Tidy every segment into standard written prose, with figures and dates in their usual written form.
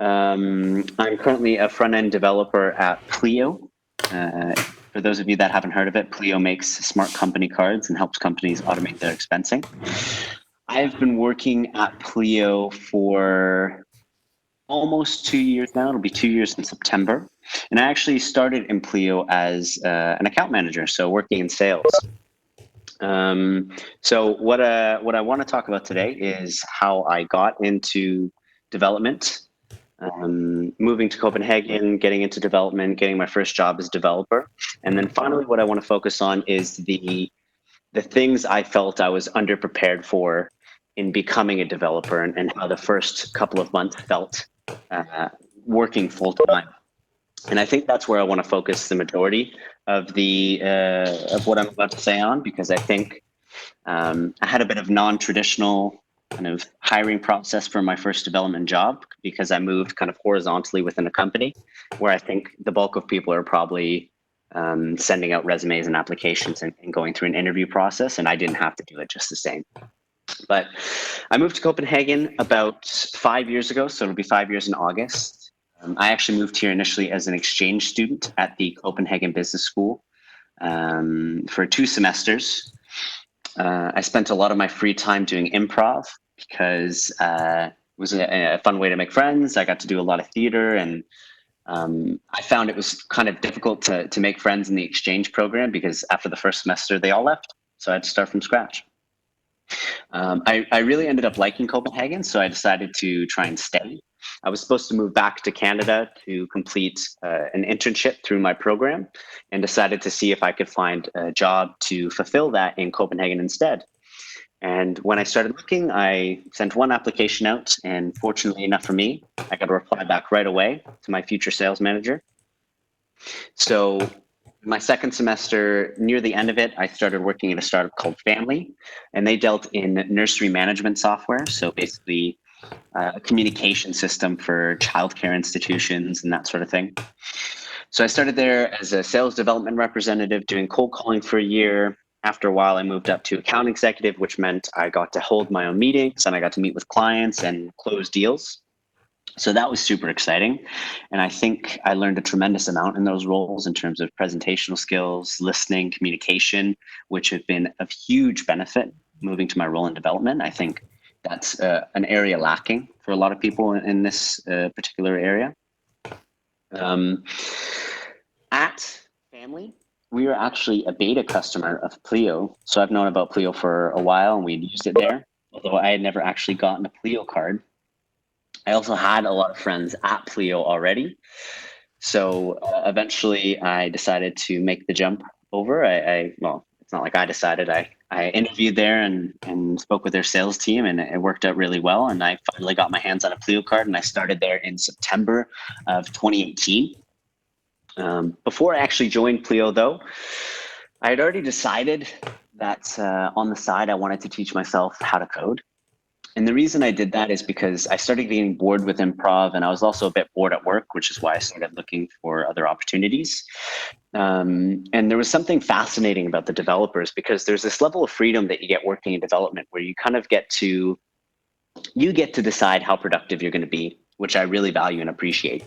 I'm currently a front-end developer at Pleo. Uh, for those of you that haven't heard of it, Pleo makes smart company cards and helps companies automate their expensing. I've been working at Pleo for almost 2 years now. It'll be 2 years in September. And I actually started in Pleo as an account manager, so working in sales. So what I want to talk about today is how I got into development, moving to Copenhagen, getting into development, getting my first job as developer. And then finally, what I want to focus on is the things I felt I was underprepared for in becoming a developer, and how the first couple of months felt uh, working full time. And I think that's where I want to focus the majority of the of what I'm about to say on, because I think I had a bit of non-traditional kind of hiring process for my first development job, because I moved kind of horizontally within a company where I think the bulk of people are probably sending out resumes and applications and going through an interview process, and I didn't have to do it just the same. But I moved to Copenhagen about 5 years ago, so it'll be 5 years in August. I actually moved here initially as an exchange student at the Copenhagen Business School for 2 semesters. I spent a lot of my free time doing improv because it was a fun way to make friends. I got to do a lot of theater, and I found it was kind of difficult to make friends in the exchange program because after the first semester, they all left. So I had to start from scratch. I really ended up liking Copenhagen, so I decided to try and stay. I was supposed to move back to Canada to complete an internship through my program, and decided to see if I could find a job to fulfill that in Copenhagen instead. And when I started looking, I sent one application out, and fortunately enough for me, I got a reply back right away to my future sales manager. So my second semester, near the end of it, I started working at a startup called Family, and they dealt in nursery management software. So basically, a communication system for childcare institutions and that sort of thing. So I started there as a sales development representative, doing cold calling for a year. After a while, I moved up to account executive, which meant I got to hold my own meetings and I got to meet with clients and close deals. So that was super exciting. And I think I learned a tremendous amount in those roles in terms of presentational skills, listening, communication, which have been of huge benefit moving to my role in development. I think that's an area lacking for a lot of people in this particular area. At Family, we were actually a beta customer of Pleo. So I've known about Pleo for a while, and we'd used it there, although I had never actually gotten a Pleo card. I also had a lot of friends at Pleo already. So eventually I decided to make the jump over. Well, it's not like I decided. I interviewed there and spoke with their sales team, and it worked out really well. And I finally got my hands on a Pleo card, and I started there in September of 2018. Before I actually joined Pleo, though, I had already decided that on the side I wanted to teach myself how to code. And the reason I did that is because I started getting bored with improv, and I was also a bit bored at work, which is why I started looking for other opportunities. And there was something fascinating about the developers, because there's this level of freedom that you get working in development where you kind of get to decide how productive you're going to be, which I really value and appreciate.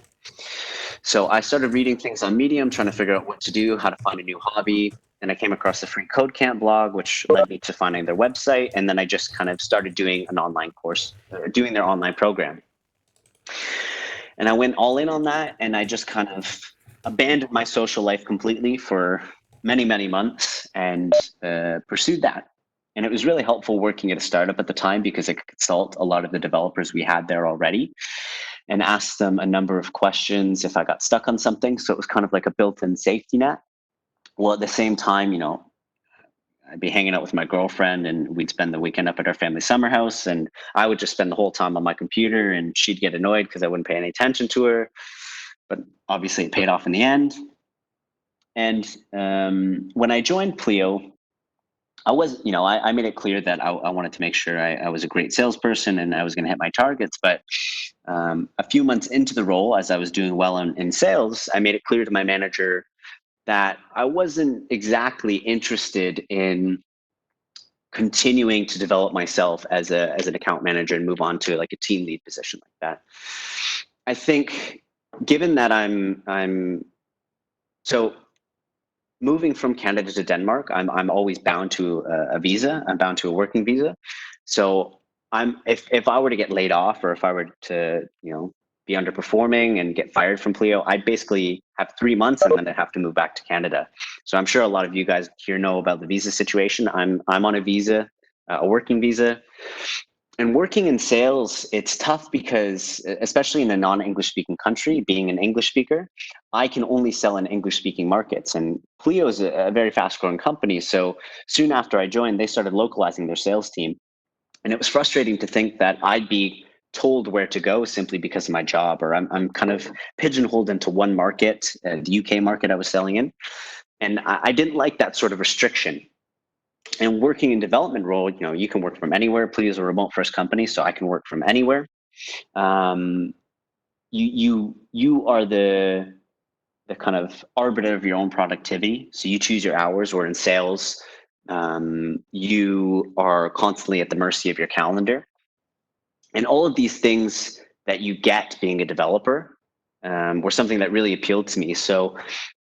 So I started reading things on Medium, trying to figure out what to do, how to find a new hobby. And I came across the Free Code Camp blog, which led me to finding their website. And then I just kind of started doing an online course, doing their online program. And I went all in on that. And I just kind of abandoned my social life completely for many, many months and pursued that. And it was really helpful working at a startup at the time, because I could consult a lot of the developers we had there already and ask them a number of questions if I got stuck on something. So it was kind of like a built-in safety net. Well, at the same time, I'd be hanging out with my girlfriend, and we'd spend the weekend up at our family summer house, and I would just spend the whole time on my computer, and she'd get annoyed because I wouldn't pay any attention to her. But obviously it paid off in the end. And when I joined Pleo, I made it clear that I wanted to make sure I was a great salesperson and I was going to hit my targets. But a few months into the role, as I was doing well in sales, I made it clear to my manager that I wasn't exactly interested in continuing to develop myself as an account manager and move on to like a team lead position like that. I think given that I'm so moving from Canada to Denmark, I'm always bound to a visa. I'm bound to a working visa. So if I were to get laid off, or if I were to be underperforming and get fired from Pleo, I'd basically have 3 months and then I'd have to move back to Canada. So I'm sure a lot of you guys here know about the visa situation. I'm on a visa, a working visa. And working in sales, it's tough because, especially in a non-English speaking country, being an English speaker, I can only sell in English speaking markets. And Pleo is a very fast growing company. So soon after I joined, they started localizing their sales team. And it was frustrating to think that I'd be told where to go simply because of my job, or I'm kind of pigeonholed into one market, the UK market I was selling in. And I didn't like that sort of restriction. And working in development role, you can work from anywhere. Pleo is a remote first company, so I can work from anywhere. Um, you are the kind of arbiter of your own productivity. So you choose your hours. Or in sales, you are constantly at the mercy of your calendar. And all of these things that you get being a developer were something that really appealed to me. So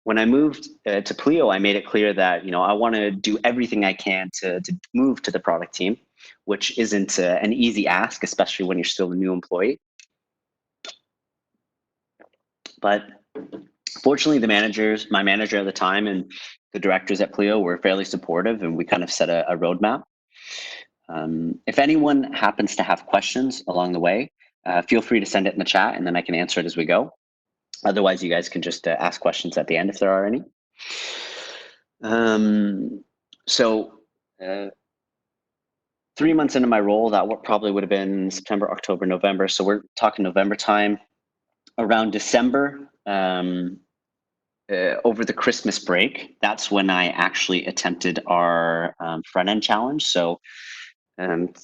when I moved to Pleo, I made it clear that I want to do everything I can to move to the product team, which isn't an easy ask, especially when you're still a new employee. But fortunately, my manager at the time, and the directors at Pleo were fairly supportive, and we kind of set a roadmap. If anyone happens to have questions along the way, feel free to send it in the chat, and then I can answer it as we go. Otherwise, you guys can just ask questions at the end if there are any. So 3 months into my role, that probably would have been September, October, November. So we're talking November time. Around December, over the Christmas break, that's when I actually attempted our front end challenge. So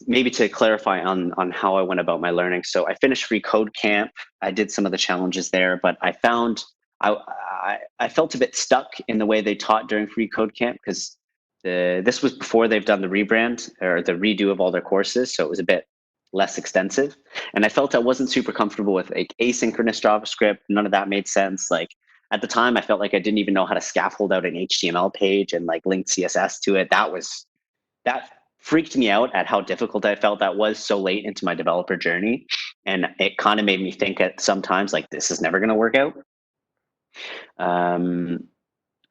maybe to clarify on how I went about my learning. So I finished Free Code Camp. I did some of the challenges there, but I found I felt a bit stuck in the way they taught during Free Code Camp, because this was before they've done the rebrand or the redo of all their courses. So it was a bit less extensive. And I felt I wasn't super comfortable with like asynchronous JavaScript. None of that made sense. Like at the time, I felt like I didn't even know how to scaffold out an HTML page and like link CSS to it. That freaked me out at how difficult I felt that was so late into my developer journey. And it kind of made me think at sometimes like, this is never going to work out.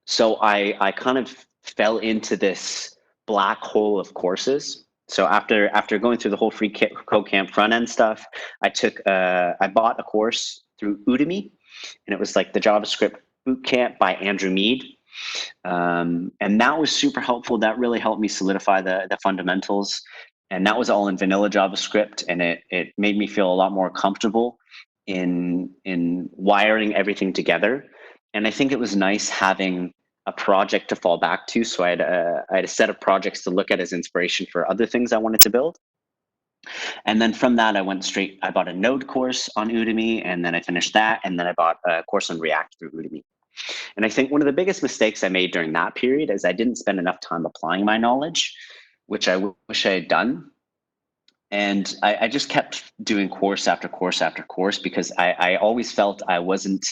So I kind of fell into this black hole of courses. So after going through the whole Free Code Camp front end stuff, I bought a course through Udemy, and it was like the JavaScript Bootcamp by Andrew Mead. And that was super helpful. That really helped me solidify the fundamentals. And that was all in vanilla JavaScript, and it made me feel a lot more comfortable in wiring everything together. And I think it was nice having a project to fall back to. So I had a set of projects to look at as inspiration for other things I wanted to build. And then from that, I bought a Node course on Udemy, and then I finished that. And then I bought a course on React through Udemy. And I think one of the biggest mistakes I made during that period is I didn't spend enough time applying my knowledge, which I wish I had done. And I just kept doing course after course after course, because I always felt I wasn't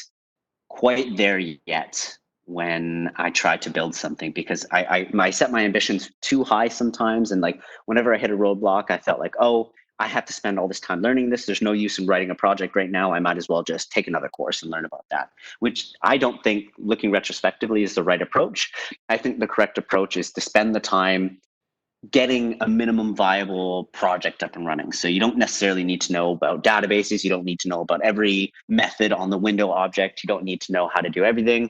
quite there yet when I tried to build something, because I set my ambitions too high sometimes. And like whenever I hit a roadblock, I felt like, oh, I have to spend all this time learning this. There's no use in writing a project right now. I might as well just take another course and learn about that, which I don't think, looking retrospectively, is the right approach. I think the correct approach is to spend the time getting a minimum viable project up and running. So you don't necessarily need to know about databases. You don't need to know about every method on the window object. You don't need to know how to do everything.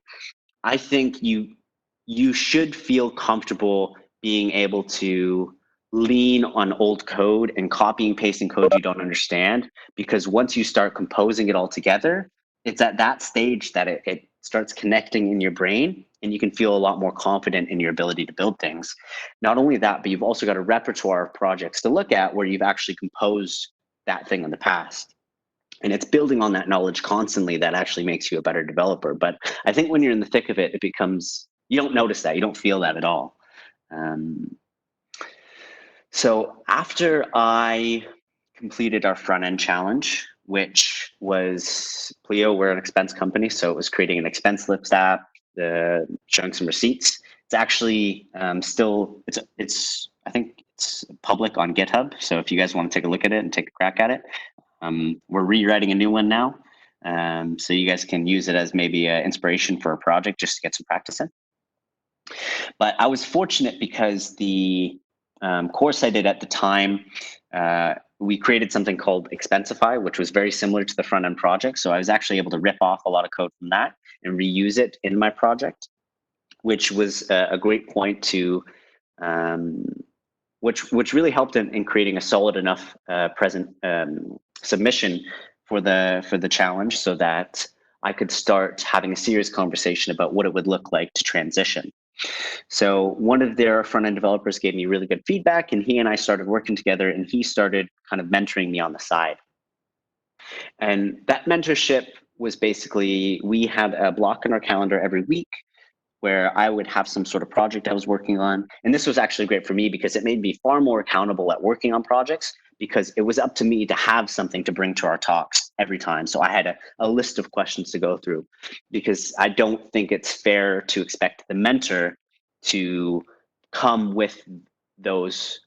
I think you should feel comfortable being able to lean on old code and copying pasting code you don't understand, because once you start composing it all together, it's at that stage that it starts connecting in your brain, and you can feel a lot more confident in your ability to build things. Not only that, but you've also got a repertoire of projects to look at where you've actually composed that thing in the past. And it's building on that knowledge constantly that actually makes you a better developer. But I think when you're in the thick of it, you don't notice that, you don't feel that at all. So after I completed our front end challenge, which was Pleo. We're an expense company, so it was creating an expense list app, showing some receipts. It's actually still it's I think it's public on GitHub. So if you guys want to take a look at it and take a crack at it, we're rewriting a new one now. So you guys can use it as maybe an inspiration for a project just to get some practice in. But I was fortunate because the course I did at the time, we created something called Expensify, which was very similar to the front end project. So I was actually able to rip off a lot of code from that and reuse it in my project, which was a great point to, which really helped in creating a solid enough present submission for the challenge, so that I could start having a serious conversation about what it would look like to transition. So one of their front-end developers gave me really good feedback, and he and I started working together, and he started kind of mentoring me on the side. And that mentorship was basically, we had a block in our calendar every week where I would have some sort of project I was working on. And this was actually great for me because it made me far more accountable at working on projects, because it was up to me to have something to bring to our talks every time. So I had a list of questions to go through, because I don't think it's fair to expect the mentor to come with those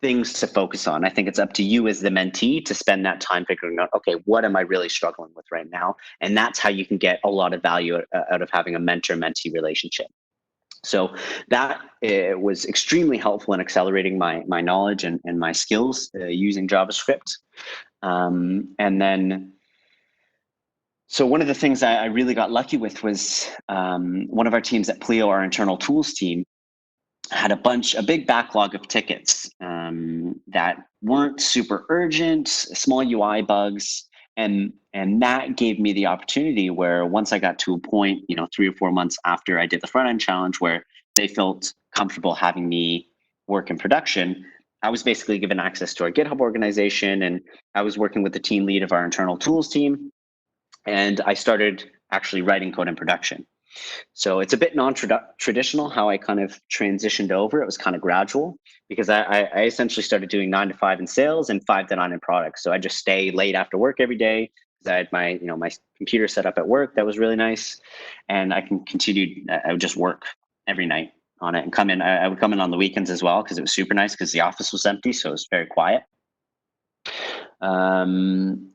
things to focus on. I think it's up to you as the mentee to spend that time figuring out, okay, what am I really struggling with right now? And that's how you can get a lot of value out of having a mentor-mentee relationship. So that was extremely helpful in accelerating my knowledge and my skills using JavaScript. And then, so one of the things I really got lucky with was one of our teams at Pleo, our internal tools team, had a big backlog of tickets that weren't super urgent, small UI bugs, and that gave me the opportunity where, once I got to a point, 3 or 4 months after I did the front end challenge, where they felt comfortable having me work in production, I was basically given access to our GitHub organization, and I was working with the team lead of our internal tools team, and I started actually writing code in production. So it's a bit non-traditional how I kind of transitioned over. It was kind of gradual, because I essentially started doing 9 to 5 in sales and 5 to 9 in products. So I just stay late after work every day, because I had my my computer set up at work. That was really nice, and I can continue. I would just work every night on it and come in. I would come in on the weekends as well, because it was super nice, because the office was empty, so it was very quiet. And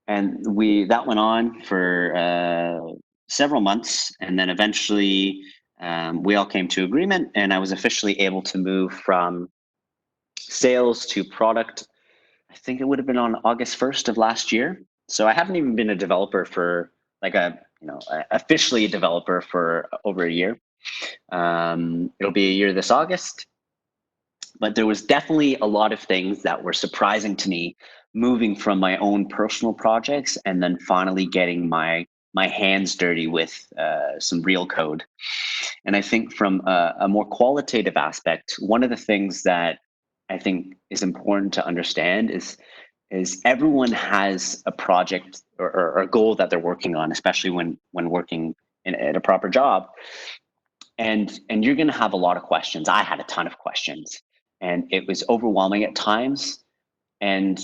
that went on for several months, and then eventually we all came to agreement, and I was officially able to move from sales to product. I think it would have been on August 1st of last year. So I haven't even been a developer for officially a developer for over a year. It'll be a year this August. But there was definitely a lot of things that were surprising to me, moving from my own personal projects and then finally getting my hands dirty with some real code. And I think from a more qualitative aspect, one of the things that I think is important to understand is everyone has a project or a goal that they're working on, especially when working at a proper job. And you're going to have a lot of questions. I had a ton of questions, and it was overwhelming at times. And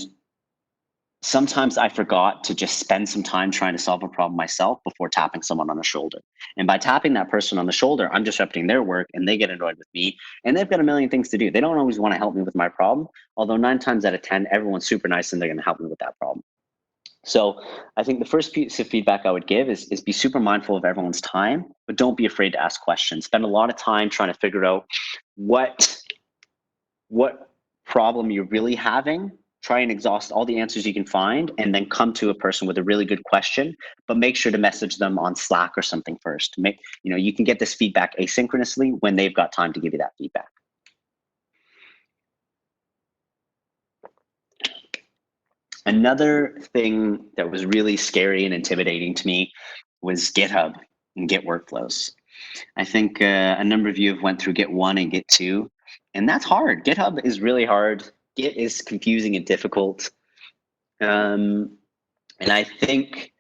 sometimes I forgot to just spend some time trying to solve a problem myself before tapping someone on the shoulder. And by tapping that person on the shoulder, I'm disrupting their work, and they get annoyed with me, and they've got a million things to do. They don't always want to help me with my problem, although 9 times out of 10, everyone's super nice and they're going to help me with that problem. So I think the first piece of feedback I would give is be super mindful of everyone's time, but don't be afraid to ask questions. Spend a lot of time trying to figure out what problem you're really having. Try and exhaust all the answers you can find, and then come to a person with a really good question, but make sure to message them on Slack or something first. You can get this feedback asynchronously when they've got time to give you that feedback. Another thing that was really scary and intimidating to me was GitHub and Git workflows. I think a number of you have went through Git 1 and Git 2, and that's hard. GitHub is really hard. Git is confusing and difficult. And I think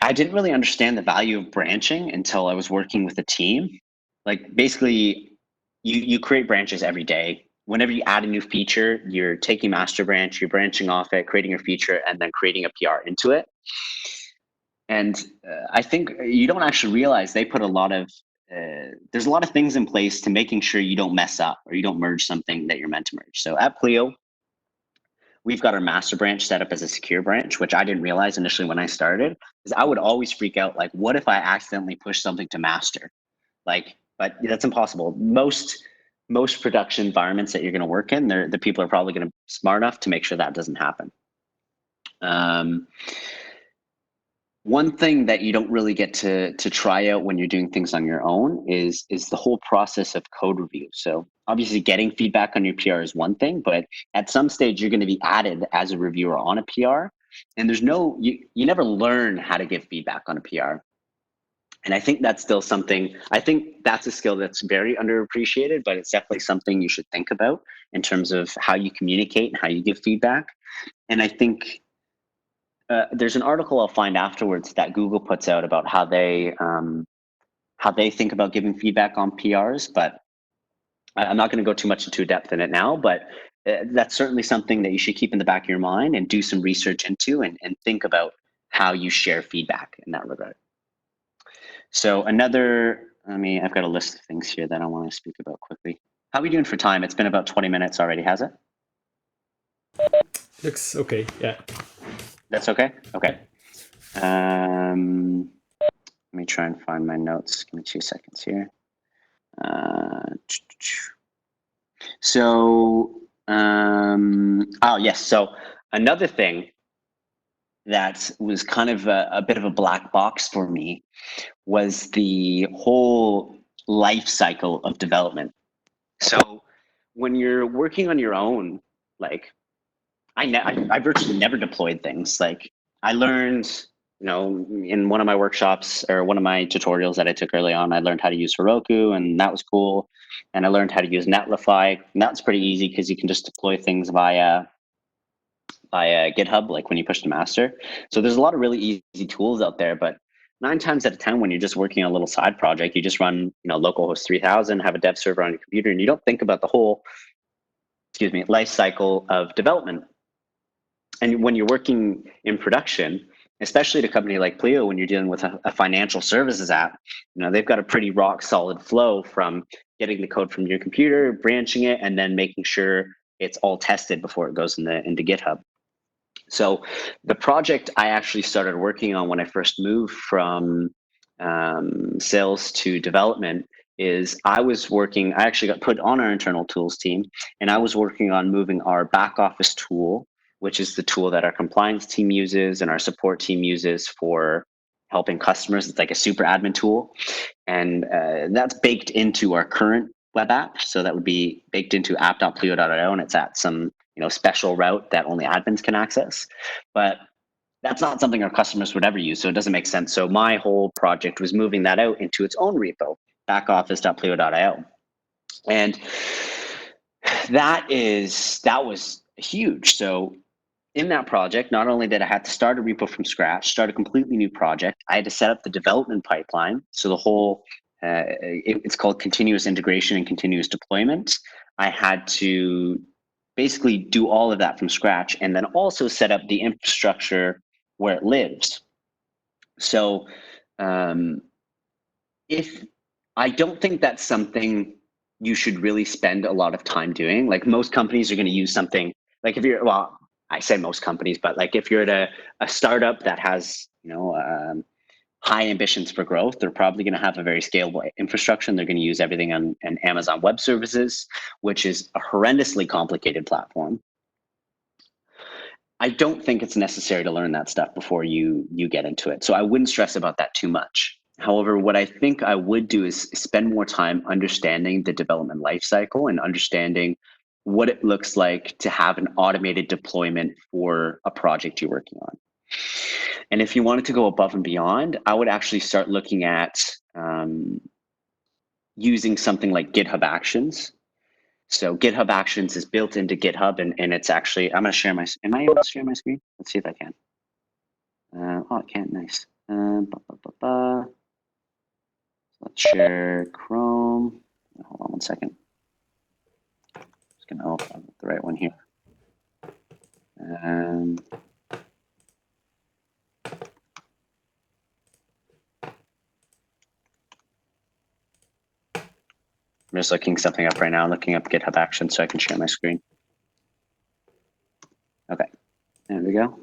I didn't really understand the value of branching until I was working with a team. Like, basically, you create branches every day, whenever you add a new feature, you're taking master branch, you're branching off it, creating a feature, and then creating a PR into it. And I think you don't actually realize they put a lot of there's a lot of things in place to making sure you don't mess up or you don't merge something that you're meant to merge. So at Pleo, we've got our master branch set up as a secure branch, which I didn't realize initially when I started, because I would always freak out, like, what if I accidentally push something to master? Like, but that's impossible. Most production environments that you're going to work in, the people are probably going to be smart enough to make sure that doesn't happen. One thing that you don't really get to try out when you're doing things on your own is the whole process of code review. So obviously getting feedback on your PR is one thing, but at some stage you're going to be added as a reviewer on a PR, and there's no you never learn how to give feedback on a PR. And I think that's still something, I think that's a skill that's very underappreciated, but it's definitely something you should think about in terms of how you communicate and how you give feedback. And I think there's an article I'll find afterwards that Google puts out about how they think about giving feedback on PRs, but I'm not going to go too much into depth in it now. But that's certainly something that you should keep in the back of your mind and do some research into, and think about how you share feedback in that regard. So I've got a list of things here that I want to speak about quickly. How are we doing for time? It's been about 20 minutes already, has it? Looks okay, yeah. That's okay? Okay. Let me try and find my notes. Give me 2 seconds here. Oh yes. So another thing that was kind of a bit of a black box for me was the whole life cycle of development. So when you're working on your own, like I virtually never deployed things. Like I learned, in one of my workshops or one of my tutorials that I took early on, I learned how to use Heroku, and that was cool. And I learned how to use Netlify, and that's pretty easy because you can just deploy things via GitHub, like when you push to master. So there's a lot of really easy tools out there, but 9 times out of 10, when you're just working on a little side project, you just run, localhost 3000, have a dev server on your computer, and you don't think about the whole, life cycle of development. And when you're working in production, especially at a company like Pleo, when you're dealing with a financial services app, they've got a pretty rock solid flow from getting the code from your computer, branching it, and then making sure it's all tested before it goes into GitHub. So the project I actually started working on when I first moved from sales to development is I actually got put on our internal tools team, and I was working on moving our back office tool, which is the tool that our compliance team uses and our support team uses for helping customers. It's like a super admin tool. And that's baked into our current web app. So that would be baked into app.pleo.io, and it's at some special route that only admins can access. But that's not something our customers would ever use, so it doesn't make sense. So my whole project was moving that out into its own repo, backoffice.pleo.io. And that was huge. So in that project, not only did I have to start a repo from scratch, start a completely new project, I had to set up the development pipeline. So the whole, it's called continuous integration and continuous deployment. I had to basically do all of that from scratch, and then also set up the infrastructure where it lives. So if I don't think that's something you should really spend a lot of time doing. Like most companies are going to use something, like if you're, well, I say most companies, but like if you're at a startup that has, high ambitions for growth, they're probably going to have a very scalable infrastructure, and they're going to use everything on Amazon Web Services, which is a horrendously complicated platform. I don't think it's necessary to learn that stuff before you get into it. So I wouldn't stress about that too much. However, what I think I would do is spend more time understanding the development lifecycle and understanding what it looks like to have an automated deployment for a project you're working on. And if you wanted to go above and beyond, I would actually start looking at using something like GitHub Actions. So GitHub Actions is built into GitHub, and it's actually, I'm going to share am I able to share my screen? Let's see if I can. Oh, I can't, nice. Let's share Chrome. Hold on 1 second. Just gonna open the right one here. I'm just looking something up right now. I'm looking up GitHub Actions so I can share my screen. Okay, there we go.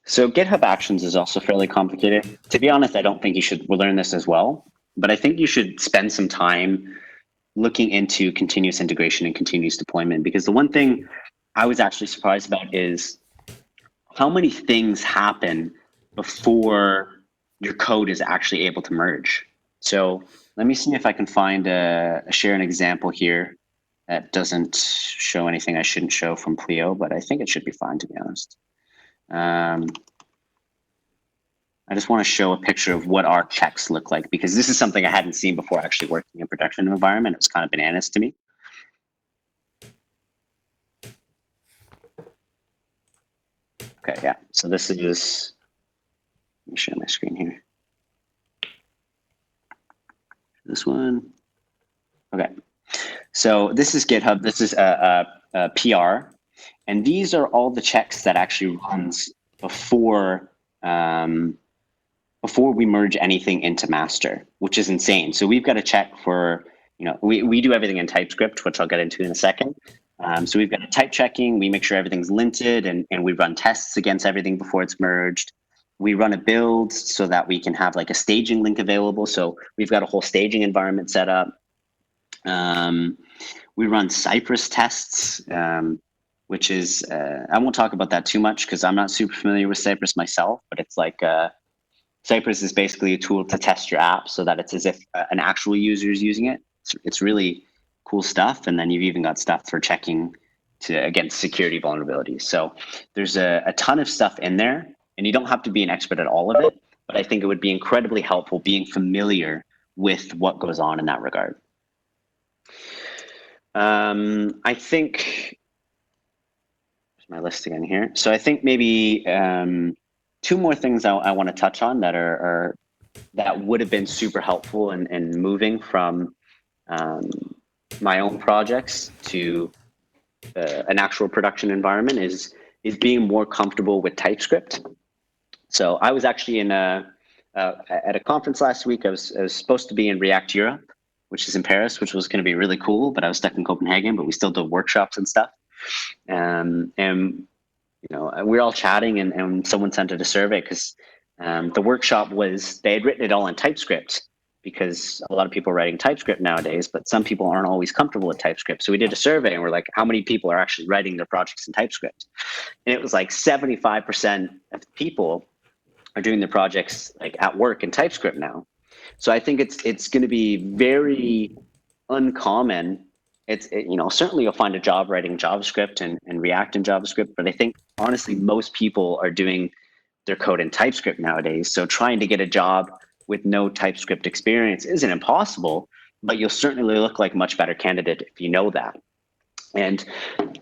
So GitHub Actions is also fairly complicated. To be honest, I don't think you should learn this as well, but I think you should spend some time looking into continuous integration and continuous deployment, because the one thing I was actually surprised about is how many things happen before your code is actually able to merge. So let me see if I can find share an example here that doesn't show anything I shouldn't show from Pleo, but I think it should be fine, to be honest. I just want to show a picture of what our checks look like, because this is something I hadn't seen before actually working in a production environment. It was kind of bananas to me. Okay, yeah. So this is, let me share my screen here. This one. Okay. So this is GitHub. This is a PR. And these are all the checks that actually runs before before we merge anything into master, which is insane. So we've got to check for, we do everything in TypeScript, which I'll get into in a second. So we've got a type checking, we make sure everything's linted, and we run tests against everything before it's merged. We run a build so that we can have like a staging link available. So we've got a whole staging environment set up. We run Cypress tests, which is, I won't talk about that too much because I'm not super familiar with Cypress myself, but it's like, Cypress is basically a tool to test your app so that it's as if an actual user is using it. It's really cool stuff. And then you've even got stuff for checking against security vulnerabilities. So there's a ton of stuff in there, and you don't have to be an expert at all of it, but I think it would be incredibly helpful being familiar with what goes on in that regard. I think, there's my list again here. So I think maybe two more things I want to touch on that that would have been super helpful in moving from my own projects to an actual production environment is being more comfortable with TypeScript. So I was actually at a conference last week. I was supposed to be in React Europe, which is in Paris, which was going to be really cool, but I was stuck in Copenhagen, but we still did workshops and stuff. And we were all chatting, and someone sent out a survey because the workshop they had written it all in TypeScript, because a lot of people are writing TypeScript nowadays, but some people aren't always comfortable with TypeScript. So we did a survey and we're like, how many people are actually writing their projects in TypeScript? And it was like 75% of people are doing their projects like at work in TypeScript now. So I think it's going to be very uncommon. Certainly you'll find a job writing JavaScript and React in JavaScript, but I think honestly most people are doing their code in TypeScript nowadays. So trying to get a job with no TypeScript experience isn't impossible, but you'll certainly look like a much better candidate if you know that. And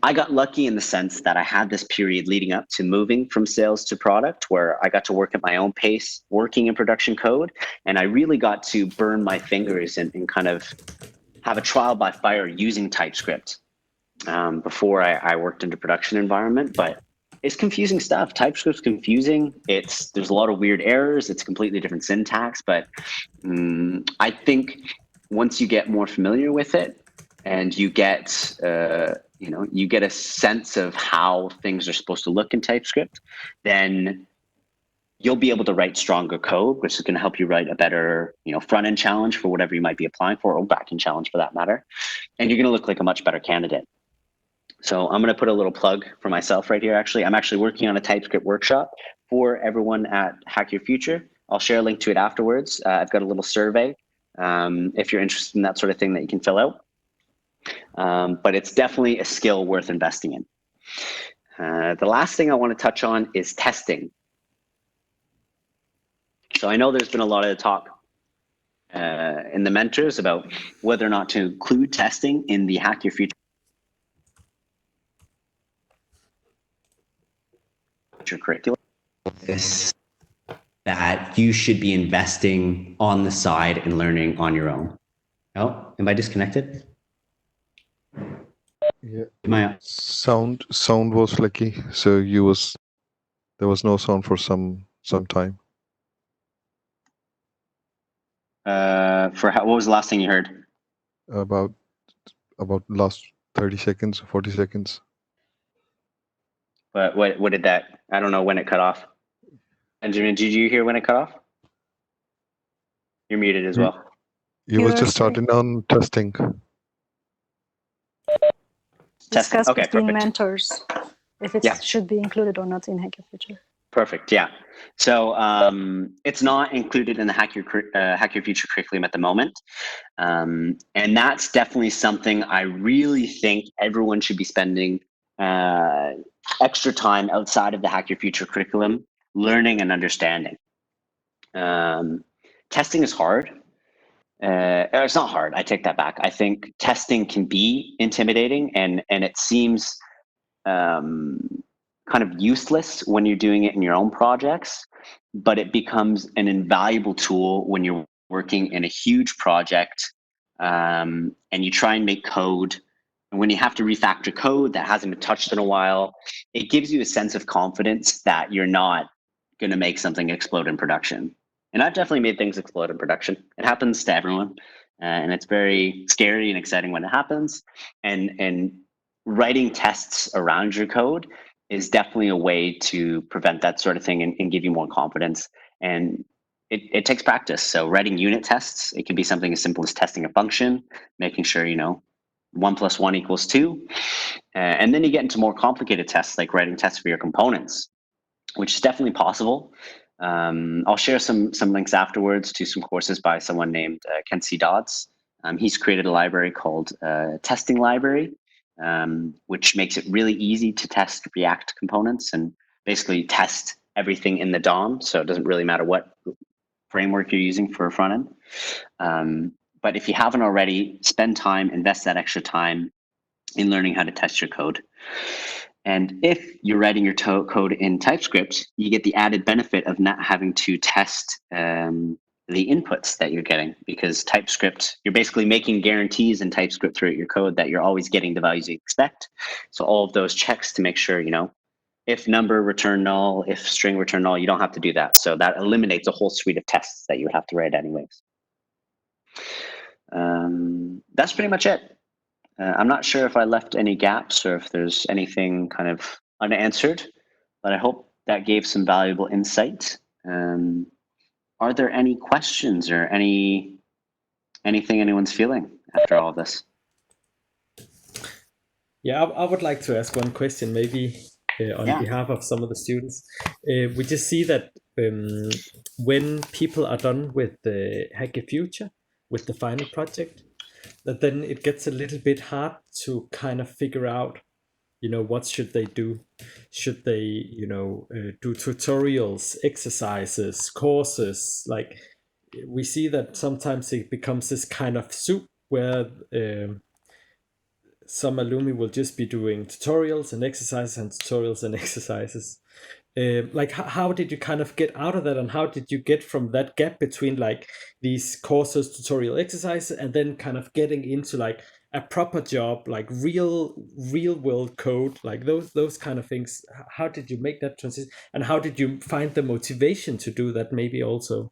I got lucky in the sense that I had this period leading up to moving from sales to product where I got to work at my own pace, working in production code. And I really got to burn my fingers and kind of have a trial by fire using TypeScript before I worked into production environment. But it's confusing stuff. TypeScript's confusing. There's a lot of weird errors. It's completely different syntax. But I think once you get more familiar with it and you get you get a sense of how things are supposed to look in TypeScript, then you'll be able to write stronger code, which is going to help you write a better front-end challenge for whatever you might be applying for, or back-end challenge for that matter. And you're going to look like a much better candidate. So I'm going to put a little plug for myself right here. Actually, I'm actually working on a TypeScript workshop for everyone at Hack Your Future. I'll share a link to it afterwards. I've got a little survey if you're interested in that sort of thing that you can fill out. But it's definitely a skill worth investing in. The last thing I want to touch on is testing. So I know there's been a lot of talk in the mentors about whether or not to include testing in the Hack Your Future curriculum. that you should be investing on the side and learning on your own. Oh, am I disconnected? Yeah. Sound was flaky, so there was no sound for some time. What was the last thing you heard? About last 30 seconds, 40 seconds. But what did that? I don't know when it cut off. Benjamin, did you hear when it cut off? You're muted as well. You was just starting on testing. Discuss okay, between perfect. Mentors if it should be included or not in Hack Your Future. Perfect. Yeah. So it's not included in the Hack Your Future curriculum at the moment, and that's definitely something I really think everyone should be spending extra time outside of the Hack Your Future curriculum, learning and understanding. Testing is hard. It's not hard. I take that back. I think testing can be intimidating, and it seems kind of useless when you're doing it in your own projects, but it becomes an invaluable tool when you're working in a huge project and you try and make code. And when you have to refactor code that hasn't been touched in a while, it gives you a sense of confidence that you're not going to make something explode in production. And I've definitely made things explode in production. It happens to everyone. And it's very scary and exciting when it happens. And writing tests around your code is definitely a way to prevent that sort of thing and give you more confidence. And it takes practice. So writing unit tests, it can be something as simple as testing a function, making sure, 1 + 1 = 2. And then you get into more complicated tests, like writing tests for your components, which is definitely possible. I'll share some links afterwards to some courses by someone named Ken C. Dodds. He's created a library called Testing Library, which makes it really easy to test React components and basically test everything in the DOM. So it doesn't really matter what framework you're using for a front end. But if you haven't already, spend time, invest that extra time in learning how to test your code. And if you're writing your code in TypeScript, you get the added benefit of not having to test the inputs that you're getting, because TypeScript, you're basically making guarantees in TypeScript throughout your code that you're always getting the values you expect. So all of those checks to make sure, if number return null, if string return null, you don't have to do that. So that eliminates a whole suite of tests that you would have to write anyways. That's pretty much it. I'm not sure if I left any gaps or if there's anything kind of unanswered, but I hope that gave some valuable insight. Are there any questions or anything anyone's feeling after all of this? Yeah, I would like to ask one question, maybe on behalf of some of the students. We just see that when people are done with the Hack Your Future, with the final project, that then it gets a little bit hard to kind of figure out, what should they do? Should they, do tutorials, exercises, courses? Like, we see that sometimes it becomes this kind of soup where some alumni will just be doing tutorials and exercises and tutorials and exercises. Like, how did you kind of get out of that, and how did you get from that gap between like these courses, tutorial exercises, and then kind of getting into like a proper job, like real world code, like those kind of things? How did you make that transition, and how did you find the motivation to do that, maybe also?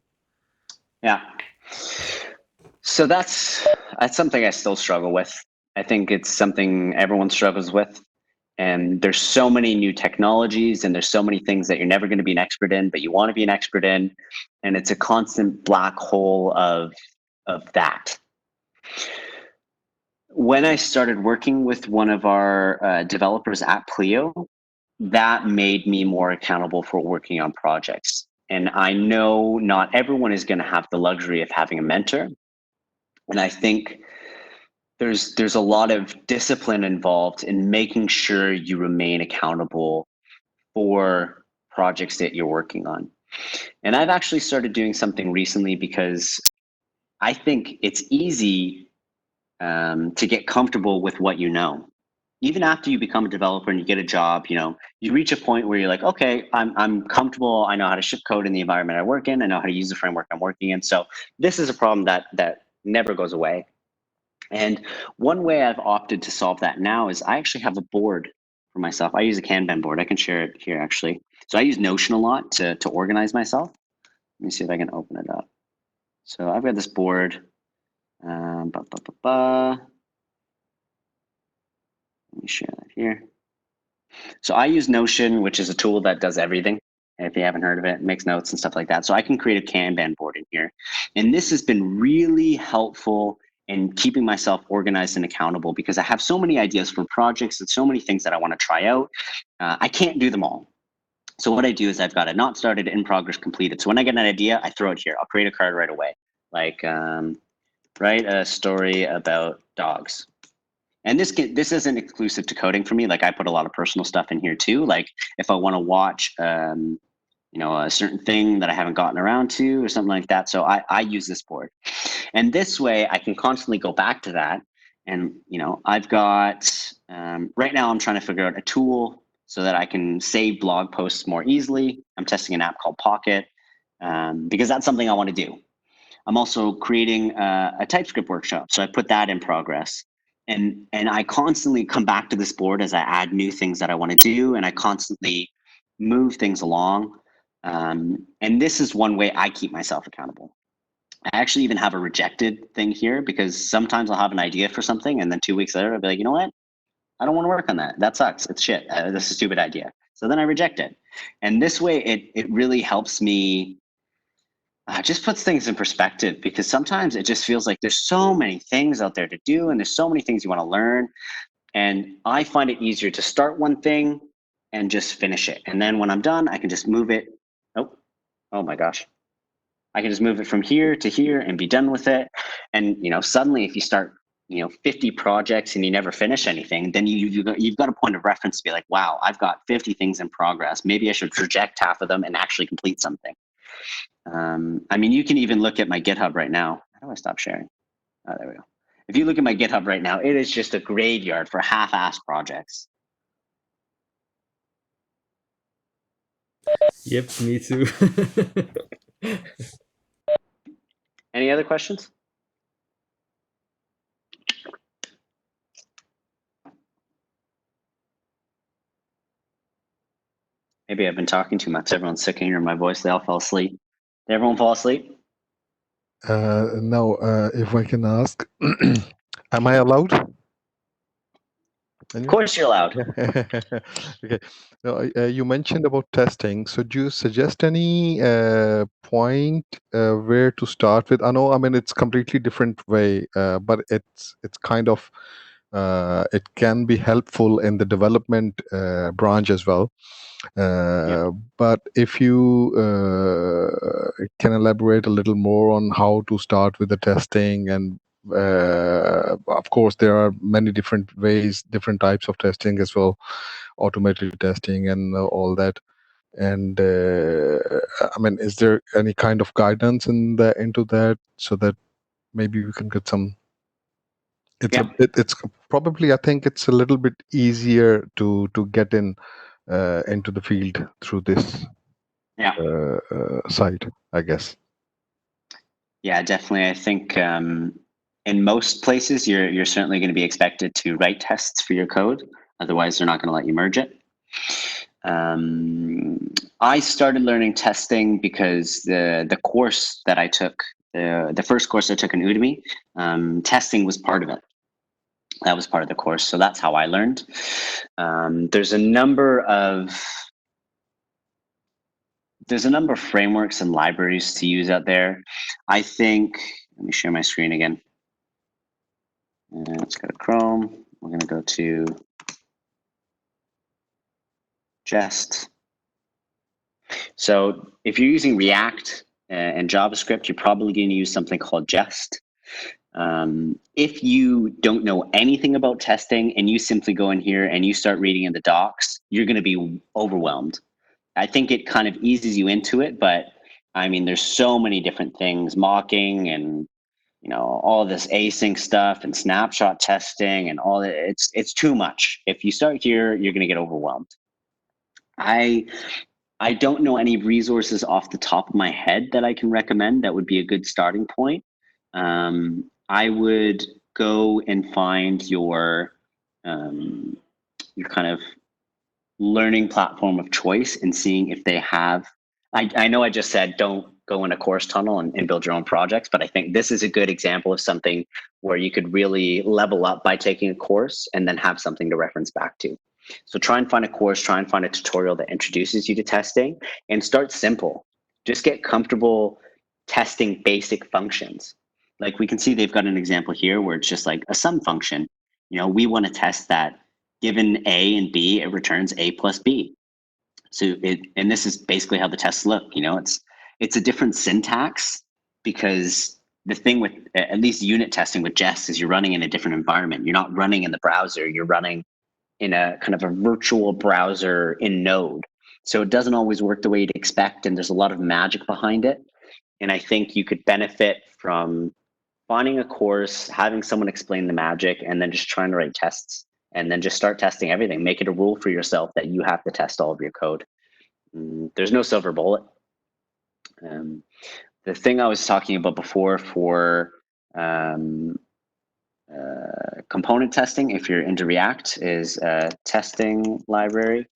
Yeah. So that's something I still struggle with. I think it's something everyone struggles with. And there's so many new technologies and there's so many things that you're never going to be an expert in, but you want to be an expert in. And it's a constant black hole of that. When I started working with one of our developers at Pleo, that made me more accountable for working on projects. And I know not everyone is going to have the luxury of having a mentor. And I think there's a lot of discipline involved in making sure you remain accountable for projects that you're working on. And I've actually started doing something recently because I think it's easy to get comfortable with what you know. even after you become a developer and you get a job, you reach a point where you're like, okay, I'm comfortable. I know how to ship code in the environment I work in. I know how to use the framework I'm working in. So this is a problem that never goes away. And one way I've opted to solve that now is I actually have a board for myself. I use a Kanban board. I can share it here actually. So I use Notion a lot to organize myself. Let me see if I can open it up. So I've got this board. Let me share that here. So I use Notion, which is a tool that does everything. If you haven't heard of it, it makes notes and stuff like that. So I can create a Kanban board in here. And this has been really helpful in keeping myself organized and accountable because I have so many ideas for projects and so many things that I want to try out. I can't do them all. So what I do is I've got a not started, in progress, completed. So when I get an idea, I throw it here. I'll create a card right away. Like write a story about dogs. And this isn't exclusive to coding for me. Like I put a lot of personal stuff in here too. Like if I want to watch, a certain thing that I haven't gotten around to or something like that. So I use this board, and this way I can constantly go back to that. And I've got right now I'm trying to figure out a tool so that I can save blog posts more easily. I'm testing an app called Pocket because that's something I want to do. I'm also creating a TypeScript workshop. So I put that in progress. And I constantly come back to this board as I add new things that I want to do. And I constantly move things along. And this is one way I keep myself accountable. I actually even have a rejected thing here because sometimes I'll have an idea for something. And then 2 weeks later, I'll be like, you know what? I don't want to work on that. That sucks. It's shit. This is a stupid idea. So then I reject it. And this way it really helps me just puts things in perspective because sometimes it just feels like there's so many things out there to do and there's so many things you want to learn. And I find it easier to start one thing and just finish it. And then when I'm done, I can just move it. Oh my gosh. I can just move it from here to here and be done with it. And suddenly if you start 50 projects and you never finish anything, then you've got a point of reference to be like, wow, I've got 50 things in progress. Maybe I should reject half of them and actually complete something. You can even look at my GitHub right now. How do I stop sharing? Oh, there we go. If you look at my GitHub right now, it is just a graveyard for half-assed projects. Yep, me too. Any other questions? Maybe I've been talking too much. Everyone's sick of hearing my voice. They all fell asleep. Did everyone fall asleep? No, if I can ask, am I allowed? Of course you're allowed. Okay. Now, you mentioned about testing. So do you suggest any point where to start with? I know, it's completely different way, but it's kind of it can be helpful in the development branch as well. But if you can elaborate a little more on how to start with the testing, and of course there are many different ways, different types of testing as well, automated testing and all that. And is there any kind of guidance into that so that maybe we can get some? It's probably, I think it's a little bit easier to get into the field through this site, I guess. Yeah, definitely. I think in most places you're certainly going to be expected to write tests for your code. Otherwise, they're not going to let you merge it. I started learning testing because the course that I took, the first course I took in Udemy, testing was part of it. That was part of the course. So that's how I learned. There's a number of frameworks and libraries to use out there. I think, let me share my screen again. Let's go to Chrome. We're going to go to Jest. So if you're using React and JavaScript, you're probably going to use something called Jest. If you don't know anything about testing and you simply go in here and you start reading in the docs, you're going to be overwhelmed. I think it kind of eases you into it, but there's so many different things, mocking and all this async stuff and snapshot testing and all that. It's too much. If you start here, you're going to get overwhelmed. I don't know any resources off the top of my head that I can recommend that would be a good starting point. I would go and find your kind of learning platform of choice and seeing if they have. I know I just said don't go in a course tunnel and build your own projects, but I think this is a good example of something where you could really level up by taking a course and then have something to reference back to. So try and find a course, try and find a tutorial that introduces you to testing, and start simple. Just get comfortable testing basic functions. Like we can see they've got an example here where it's just like a sum function. We want to test that given A and B, it returns A plus B. So and this is basically how the tests look. It's a different syntax because the thing with at least unit testing with Jest is you're running in a different environment. You're not running in the browser. You're running in a kind of a virtual browser in Node. So it doesn't always work the way you'd expect, and there's a lot of magic behind it. And I think you could benefit from finding a course, having someone explain the magic, and then just trying to write tests. And then just start testing everything. Make it a rule for yourself that you have to test all of your code. There's no silver bullet. The thing I was talking about before for component testing, if you're into React, is a testing library.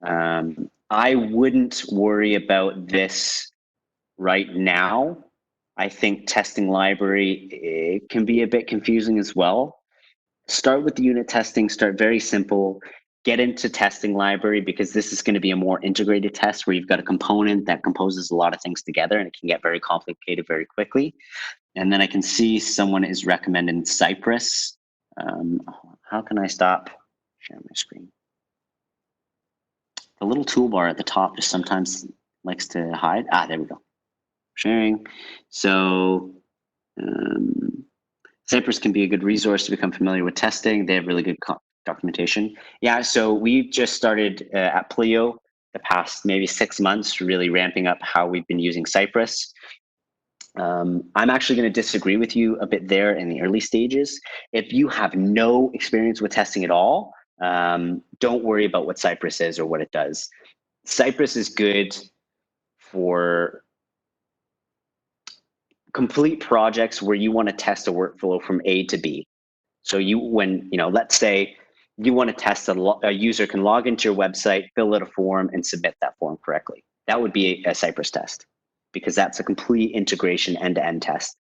I wouldn't worry about this right now. I think testing library, it can be a bit confusing as well. Start with the unit testing, start very simple, get into testing library because this is going to be a more integrated test where you've got a component that composes a lot of things together and it can get very complicated very quickly. And then I can see someone is recommending Cypress. How can I stop sharing my screen? The little toolbar at the top just sometimes likes to hide. There we go. Sharing. So Cypress can be a good resource to become familiar with testing. They have really good documentation. Yeah, so we just started at Pleo the past maybe 6 months, really ramping up how we've been using Cypress. I'm actually going to disagree with you a bit there in the early stages. If you have no experience with testing at all, don't worry about what Cypress is or what it does. Cypress is good for complete projects where you want to test a workflow from A to B. So let's say you want to test a user can log into your website, fill out a form, and submit that form correctly. That would be a Cypress test because that's a complete integration end-to-end test.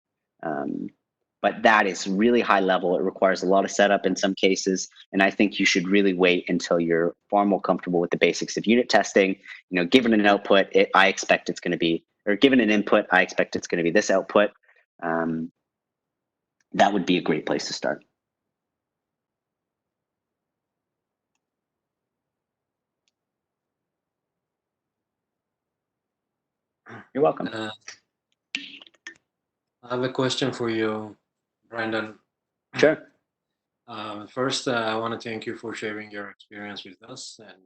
But that is really high level. It requires a lot of setup in some cases. And I think you should really wait until you're far more comfortable with the basics of unit testing. Given an output, I expect it's going to be, or given an input, I expect it's going to be this output. That would be a great place to start. You're welcome. I have a question for you, Braedon. Sure. First, I want to thank you for sharing your experience with us. And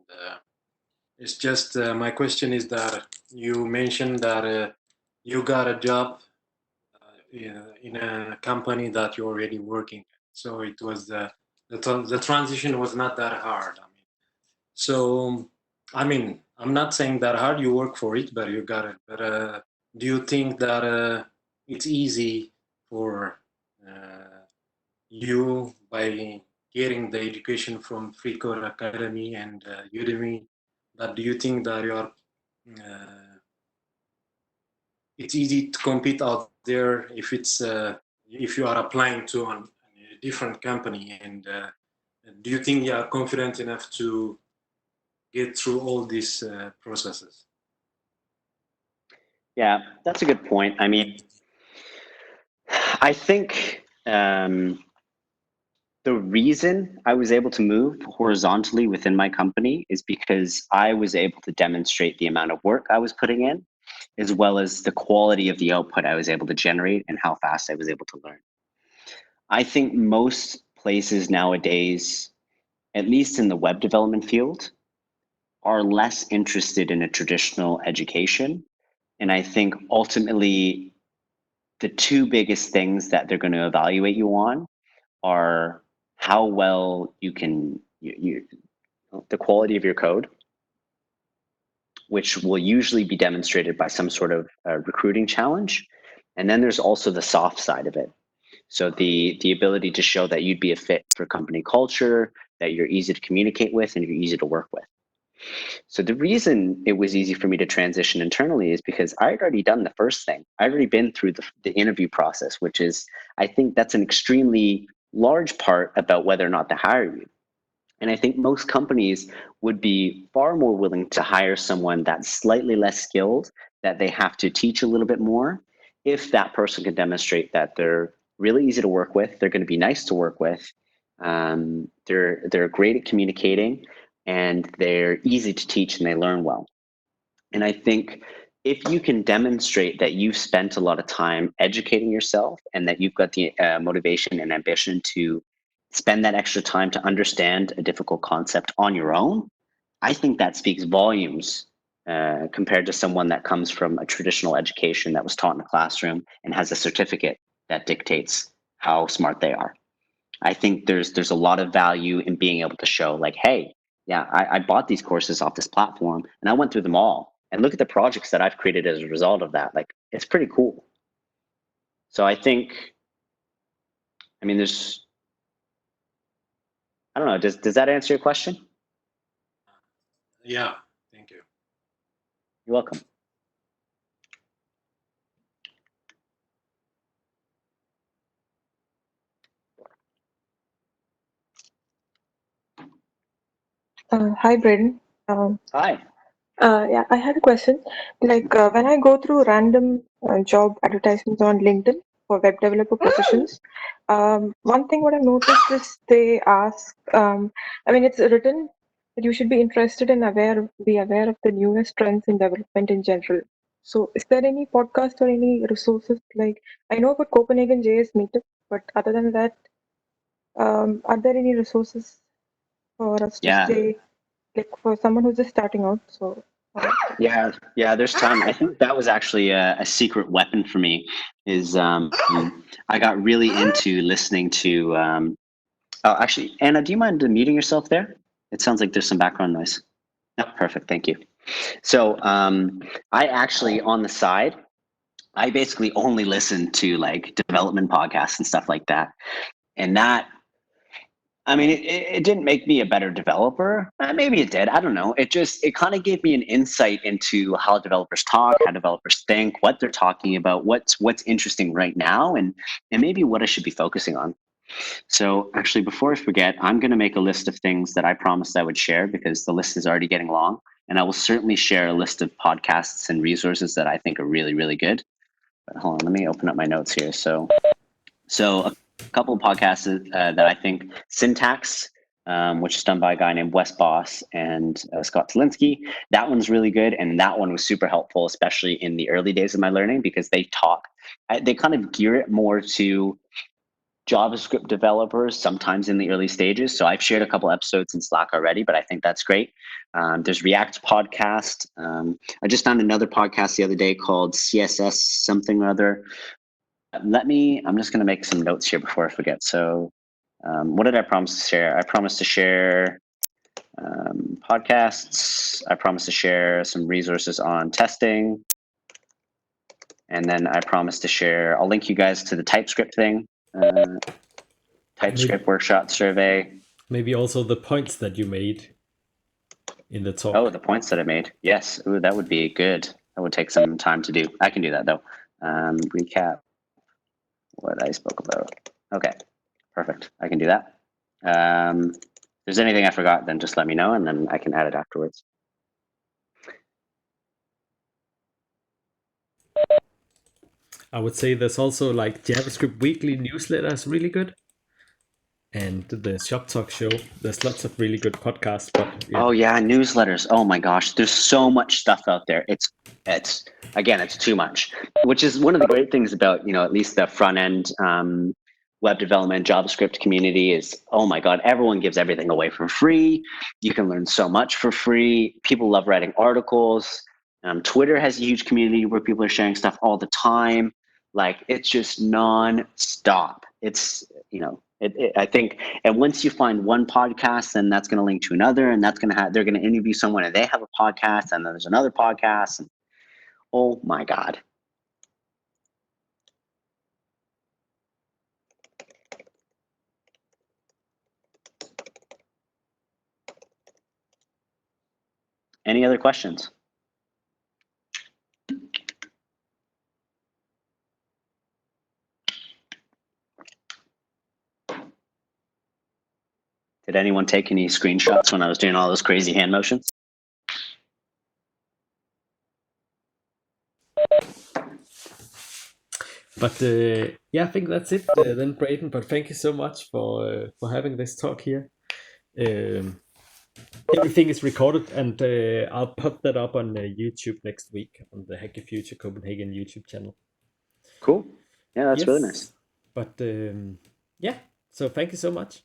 it's just my question is that you mentioned that you got a job in a company that you're already working at. So it was the transition was not that hard. I'm not saying that hard. You work for it, but you got it. But do you think that it's easy for you by getting the education from Free Code Academy and Udemy? But do you think that it's easy to compete out there if you are applying to a different company? And do you think you are confident enough to get through all these processes? Yeah, that's a good point. I mean, I think the reason I was able to move horizontally within my company is because I was able to demonstrate the amount of work I was putting in, as well as the quality of the output I was able to generate and how fast I was able to learn. I think most places nowadays, at least in the web development field, are less interested in a traditional education. And I think ultimately the two biggest things that they're going to evaluate you on are how well you can, the quality of your code, which will usually be demonstrated by some sort of recruiting challenge. And then there's also the soft side of it. So the ability to show that you'd be a fit for company culture, that you're easy to communicate with, and you're easy to work with. So the reason it was easy for me to transition internally is because I'd already done the first thing. I'd already been through the interview process, which is, I think that's an extremely large part about whether or not to hire you. And I think most companies would be far more willing to hire someone that's slightly less skilled, that they have to teach a little bit more, if that person can demonstrate that they're really easy to work with, they're going to be nice to work with, they're great at communicating, and they're easy to teach and they learn well. And I think if you can demonstrate that you've spent a lot of time educating yourself and that you've got the motivation and ambition to spend that extra time to understand a difficult concept on your own, I think that speaks volumes compared to someone that comes from a traditional education that was taught in a classroom and has a certificate that dictates how smart they are. I think there's a lot of value in being able to show like, hey, yeah, I bought these courses off this platform and I went through them all. And look at the projects that I've created as a result of that. Like, it's pretty cool. So I think, I mean, I don't know, does that answer your question? Yeah, thank you. You're welcome. Hi, Braedon. Hi. Yeah, I had a question. Like when I go through random job advertisements on LinkedIn for web developer positions, one thing what I've noticed is they ask, I mean, it's written that you should be interested and be aware of the newest trends in development in general. So, is there any podcast or any resources? Like I know about Copenhagen JS Meetup, but other than that, are there any resources for us to Yeah. stay? Like for someone who's just starting out, so Yeah, there's time. I think that was actually a secret weapon for me is I got really into listening to oh, actually, Anna, do you mind muting yourself there? It sounds like there's some background noise. No, perfect, thank you. So I actually, on the side, I basically only listen to like development podcasts and stuff like that. And that, I mean, it didn't make me a better developer. Maybe it did. I don't know. It kind of gave me an insight into how developers talk, how developers think, what they're talking about, what's interesting right now, and maybe what I should be focusing on. So actually, before I forget, I'm going to make a list of things that I promised I would share because the list is already getting long. And I will certainly share a list of podcasts and resources that I think are really, really good. But hold on, let me open up my notes here. So a couple of podcasts that I think, Syntax, which is done by a guy named Wes Boss and Scott Talinsky. That one's really good, and that one was super helpful, especially in the early days of my learning, because they kind of gear it more to JavaScript developers, sometimes in the early stages. So I've shared a couple episodes in Slack already, but I think that's great. There's React podcast. I just found another podcast the other day called CSS something or other. I'm just going to make some notes here before I forget. So what did I promise to share? I promised to share podcasts. I promised to share some resources on testing. And then I promised to share, I'll link you guys to the TypeScript thing, TypeScript workshop survey. Maybe also the points that you made in the talk. Oh, the points that I made. Yes. Ooh, that would be good. That would take some time to do. I can do that though. Recap what I spoke about. Okay, perfect. I can do that. If there's anything I forgot, then just let me know and then I can add it afterwards. I would say there's also like JavaScript Weekly newsletter is really good. And the Shop Talk show, there's lots of really good podcasts. But yeah. Oh yeah, newsletters. Oh my gosh, there's so much stuff out there. It's too much, which is one of the great things about, at least the front end web development JavaScript community is, oh my God, everyone gives everything away for free. You can learn so much for free. People love writing articles. Twitter has a huge community where people are sharing stuff all the time. Like it's just non-stop. It's, I think, and once you find one podcast, then that's going to link to another, and that's going to have, they're going to interview someone and they have a podcast, and then there's another podcast. And oh my God. Any other questions? Did anyone take any screenshots when I was doing all those crazy hand motions? But yeah, I think that's it then, Braedon. But thank you so much for having this talk here. Everything is recorded, and I'll put that up on YouTube next week on the Hack Your Future Copenhagen YouTube channel. Cool. Yeah, that's really nice. But yeah, so thank you so much.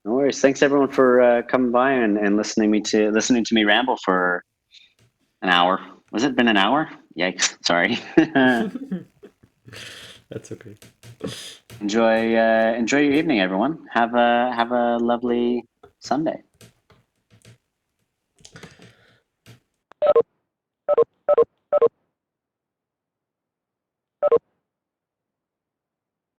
No worries. Thanks everyone for coming by and listening to me ramble for an hour. Was it been an hour? Yikes! Sorry. That's okay. Enjoy your evening, everyone. Have a lovely Sunday.